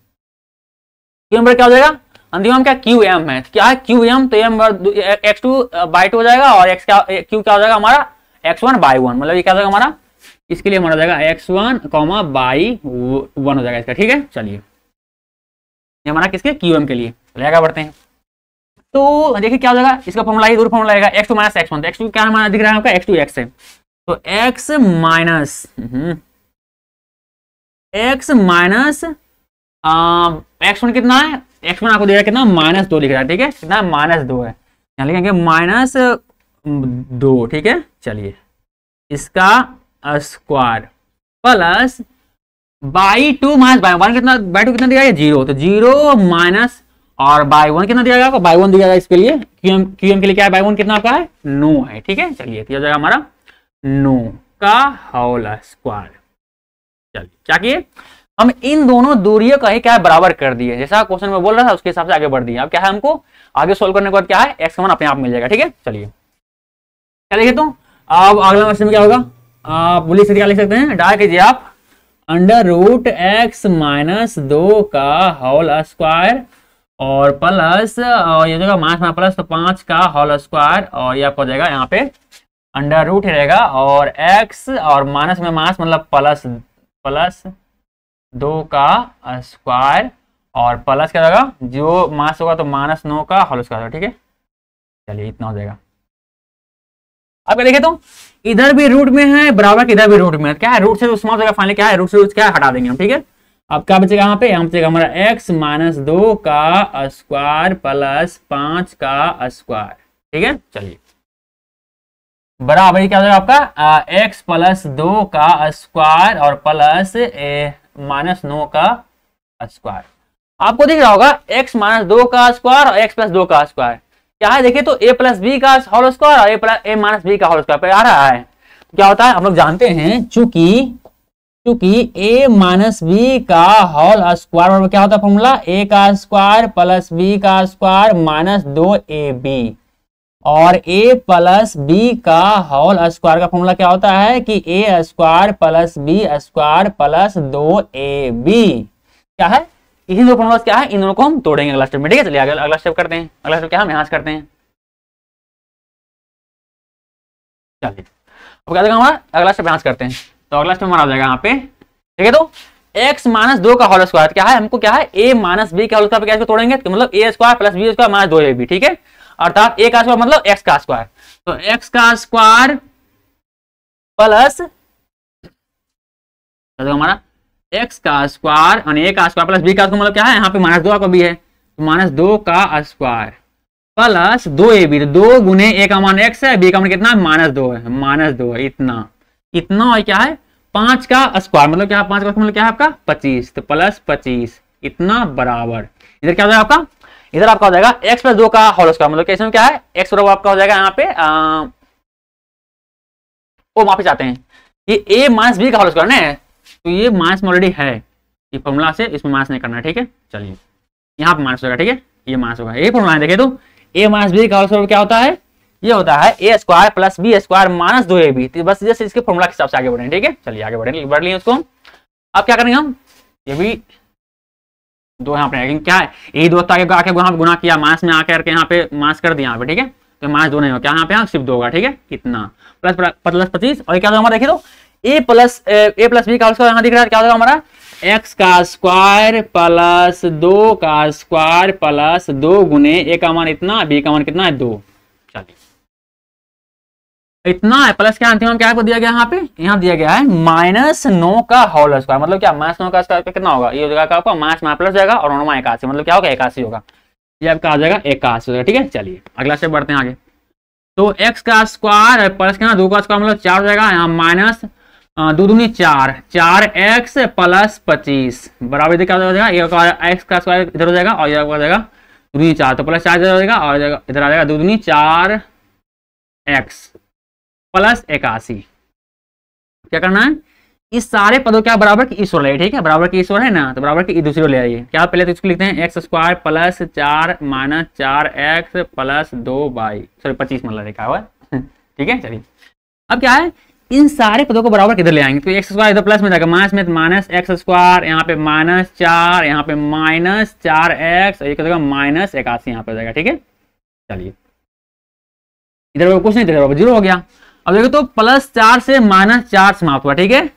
क्यू एम क्या हो जाएगा, अंतिम में क्या क्यू एम है, क्या है क्यू एम, तो एम x2/2 हो जाएगा और x क्यू क्या हो जाएगा हमारा x1/1, मतलब ये क्या हो जाएगा हमारा, इसके लिए हमारा हो जाएगा x1/1 हो जाएगा इसका। ठीक है, चलिए ये हमारा किसके क्यू एम के लिए। चलिए आगे बढ़ते हैं। तो देखिए क्या हो जाएगा, इसका फॉर्मूला ही दूर फॉर्मूला आएगा x2 - x1, तो x2 क्या हमारा दिख रहा है आपका x2 x है, तो x माइनस x1 कितना है, x1 आपको दिख रहा है कितना -2 लिख रहा है। ठीक है, कितना -2 है, यहाँ लिखेंगे -2। ठीक है, चलिए इसका स्क्वायर प्लस बाई 2 - बाई 1 कितना, बाई 2 कितना दिया है 0, तो 0 माइनस और बाई 1 कितना दिया जाएगा, बाई 1 दिया जाएगा इसके लिए, क्यूएम के लिए क्या है, बाई 1 कितना आपका है 9 है। ठीक है, चलिए तो हो जाएगा हमारा 9 का होल स्क्वायर। चलिए क्या किए, हम इन दोनों दूरियों का ही क्या है बराबर कर दिए, जैसा क्वेश्चन में बोल रहा था उसके हिसाब से आगे बढ़ दिए। अब क्या है, हमको आगे सोल्व करने के बाद क्या है x1 अपने आप मिल जाएगा। ठीक है, चलिए क्या लिखे, तो अब अगला क्वेश्चन में क्या होगा, आप बोलिए से क्या लिख सकते हैं, डाल कीजिए आप √x - 2 का होल स्क्वायर और प्लस और ये जगह मास में प्लस तो 5 का होल स्क्वायर, और ये आपको हो जाएगा यहाँ पे √ रहेगा और x और माइनस में मास मतलब प्लस 2 का स्क्वायर और प्लस क्या होगा, जो मास होगा तो -9 का होल स्क्वायर। ठीक है, चलिए इतना हो जाएगा। अब क्या देखे, तो इधर भी रूट में है बराबर के इधर भी रूट में है, क्या है रूट से स्मॉल जगह फाइनली क्या है, रूट से क्या हटा देंगे हम। ठीक है, अब क्या बचेगा यहाँ पे, यहाँ बचेगा हमारा x - 2 का स्क्वायर प्लस 5 का स्क्वायर। ठीक है, चलिए बराबर क्या हो जाएगा आपका x + 2 का स्क्वायर और प्लस -9 का स्क्वायर। आपको दिख रहा होगा x - 2 का स्क्वायर और x + 2 का स्क्वायर क्या है, देखिए तो a + b का होल स्क्वायर और a - b का होल स्क्वायर पे आ रहा है। क्या होता है, हम लोग जानते हैं चूंकि a - b का होल स्क्वायर क्या होता है फॉर्मूला, a का स्क्वायर प्लस b का स्क्वायर -2ab, और a + b का होल स्क्वायर का फॉर्मूला क्या होता है कि a square plus b square plus 2ab। क्या है, इसी दो फॉर्मूला क्या है, इन दोनों को हम तोड़ेंगे अगला स्टेप में। ठीक है, चलिए अगला स्टेप करते हैं। अगला स्टेप क्या हम यहाँ से करते हैं, चलिए अब क्या देगा हमारा अगला स्टेप यहाँ से करते हैं, तो अगला स्टेप हमारा आ जाएगा यहाँ पे। ठीक है, तो x - 2 का होल स्क्वायर क्या है, हमको क्या है a - b का होल स्क्वायर कैसे तोड़ेंगे, तो मतलब a square plus b square -2ab। ठीक है, अर्थात a का स्क्वायर मतलब x का स्क्वायर, तो x का स्क्वायर प्लस हमारा x का स्क्वायर और a का स्क्वायर प्लस b का मतलब क्या है, यहाँ पे -2 का b है, तो -2 का स्क्वायर प्लस 2ab, तो 2 गुने a का मान x है, b का मान कितना है -2 है, -2 है इतना और क्या है 5 का स्क्वायर मतलब क्या है, 5 का मतलब क्या है आपका 25, तो प्लस 25 इतना बराबर, इधर क्या हो जाएगा आपका, इधर आपका हो जाएगा x + 2 का होल स्क्वायर मतलब कैसे में क्या है x बराबर आपका हो जाएगा यहाँ पे ओ वापिस आते हैं, ये a - b का होल स्क्वायर है, तो ये माइनस में ऑलरेडी है, ये फॉर्मूला से इसमें माइनस नहीं करना है। ठीक है, चलिए यहाँ पे माइनस होगा। ठीक है, ये माइनस होगा, ये फॉर्मूला है देखे तो a - b का होल स्क्वायर क्या होता है, ये होता है a square plus b square -2ab। तो बस जैसे इसके फॉर्मूला के हिसाब से आगे बढ़ें। ठीक है, चलिए आगे बढ़ लिए उसको। अब क्या करेंगे हम, ये भी दो यहाँ पे क्या है, यही दो आगे आके वहां पे गुना किया, माइनस में आके करके यहाँ पे माइनस कर दिया यहाँ पे। ठीक है, तो -2 नहीं हो क्या यहाँ पे, यहाँ सिर्फ 2 होगा। ठीक है, कितना प्लस 25 और क्या होगा हमारा, देखिए तो a + b का होल स्क्वायर यहाँ दिख रहा है, क्या होगा हमारा x का स्क्वायर प्लस 2 का स्क्वायर प्लस 2 गुने a का मान इतना, b का मान कितना है 2। चलिए इतना है प्लस क्या अंतिम क्या दिया गया यहाँ पे, यहाँ दिया गया है -9 का होल स्क्वायर मतलब क्या -9 का स्क्वायर कितना होगा, ये हो जाएगा आपका माइनस में प्लस जाएगा और 9 81 मतलब क्या होगा 81 होगा, ये आपका आ जाएगा 81 होगा। ठीक है, चलिए अगला स्टेप बढ़ते हैं आगे। तो x का स्क्वायर प्लस क्या 2 का स्क्वायर मतलब 4 हो जाएगा, यहाँ माइनस 2 दूनी 4x प्लस 25 बराबर क्या हो जाएगा, ये x का स्क्वायर इधर हो जाएगा और ये हो जाएगा 2 दूनी 4, तो प्लस 4 इधर हो जाएगा और इधर आ जाएगा 2 दूनी 4x प्लस 81। क्या करना है, इस सारे पदों क्या बराबर की ईश्वर ले, ठीक है बराबर की ईश्वर है ना, तो बराबर की दूसरी ले आइए। क्या पहले तो इसको लिखते हैं x square plus 4 minus 4x plus 2 by 25 मतलब लिखा हुआ है। ठीक है, चलिए अब क्या है इन सारे पदों को बराबर किधर ले आएंगे, तो एक्स स्क्वायर इधर प्लस में जाएगा, माइनस में माइनस एक्स स्क्वायर, यहाँ पे -4, यहाँ पे -4x, और ये क्या -81 यहाँ पे हो जाएगा। ठीक है, चलिए इधर कुछ नहीं, इधर 0 हो गया। अब देखो तो +4 से -4 समाप्त हुआ। ठीक है,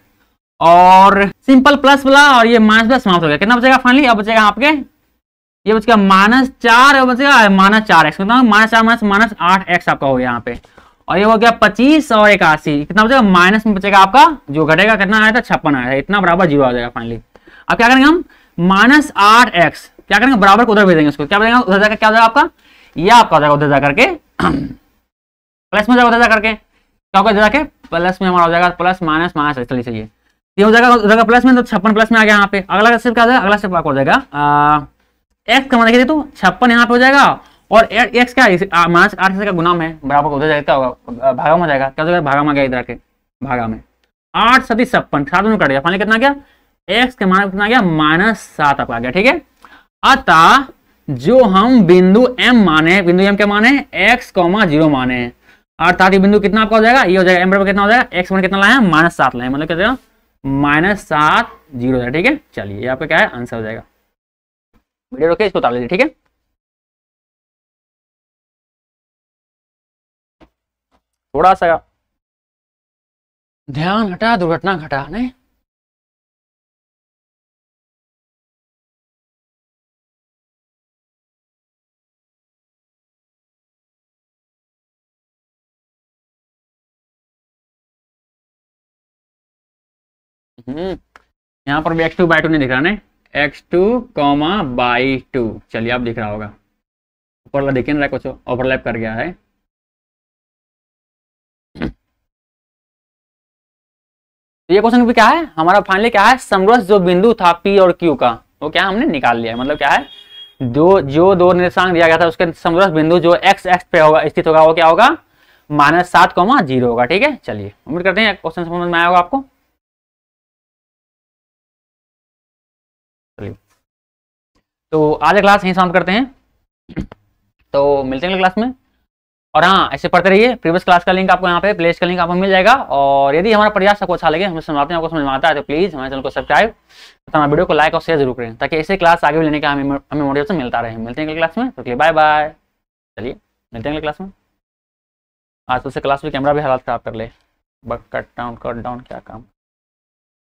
और सिंपल प्लस वाला और ये माइनस प्लस समाप्त हो गया। कितना बचेगा फाइनली, अब बचेगा आपके, ये बचेगा -4 और बचेगा -4x, मतलब -4 -8x आपका हो गया यहाँ पे, और ये हो गया 25 और 81, कितना बचेगा माइनस में बचेगा आपका, जो घटेगा कितना आया था 56 आया था, इतना बराबर 0 आ जाएगा फाइनली। अब क्या करेंगे हम, -8x क्या करेंगे, बराबर को उधर भेज देंगे, उसको क्या भेजेंगे उधर जाकर, क्या हो जाएगा आपका, ये आपका हो जाएगा उधर जाकर के प्लस में जाएगा, उधर जाकर के क्या होगा, जाके प्लस में हमारा हो जाएगा, प्लस माइनस माइनस चलिए सही है, ये हो जाएगा उधर प्लस में, तो 56 प्लस में आ गया यहाँ पे। अगला स्टेप क्या हो जाएगा, अगला स्टेप आपको हो जाएगा एक्स का मान देखिए तो 56 यहाँ पे हो जाएगा, और एक्स क्या -8 का गुना में बराबर उधर जाता होगा, भागा में जाएगा, क्या हो जाएगा, भागा में गया इधर के भागा में, 8 7 56 7 में कट गया, फाइनली कितना गया, एक्स के मान कितना गया, -7 आपका आ गया। ठीक है, अतः जो हम बिंदु m माने, बिंदु m क्या माने, x, 0 माने, अर्थात ये बिंदु कितना आपका हो जाएगा, ये हो जाएगा m बराबर कितना हो जाएगा, x मान कितना लाया, -7 लाया, मतलब क्या हो जाएगा -7 0 हो जाएगा। ठीक है, चलिए ये आपका क्या है, आंसर हो जाएगा। वीडियो रोके, इसको उतार लीजिए। ठीक है, थोड़ा सा ध्यान हटा, दुर्घटना घटा नहीं। यहाँ पर भी x2/2 नहीं दिख रहा, नहीं x2, बाई 2, चलिए अब दिख रहा होगा, ऊपर वाला दिख नहीं रहा, कुछ ओवरलैप कर गया है। ये क्वेश्चन भी क्या है हमारा, फाइनली क्या है, समरस जो बिंदु था P और Q का, वो क्या हमने निकाल लिया है, मतलब क्या है, जो दो निर्देशांक दिया गया था उसके समरस बिंदु जो x एक्स पे होगा स्थित होगा, वो क्या होगा, -7, 0 होगा। ठीक है, चलिए उम्मीद करते हैं क्वेश्चन समझ में आया होगा आपको। चलिए तो आज क्लास यहीं समाप्त करते हैं, तो मिलते हैं क्लास में, और हाँ ऐसे पढ़ते रहिए। प्रीवियस क्लास का लिंक आपको यहाँ पे, प्लेलिस्ट का लिंक आपको मिल जाएगा, और यदि हमारा प्रयास आपको अच्छा लगे, हमें समझाते हैं आपको समझ में आता है, तो प्लीज़ हमारे चैनल को सब्सक्राइब तथा हमारे वीडियो को लाइक और शेयर जरूर करें, ताकि ऐसे क्लास आगे भी लेने का हमें मोटिवेशन मिलता रहे। मिलते हैं अगली क्लास में, तो बाय बाय। चलिए मिलते हैं अगली क्लास में। आज तो से क्लास में कैमरा भी हालात खराब कर ले, बट कट डाउन क्या काम।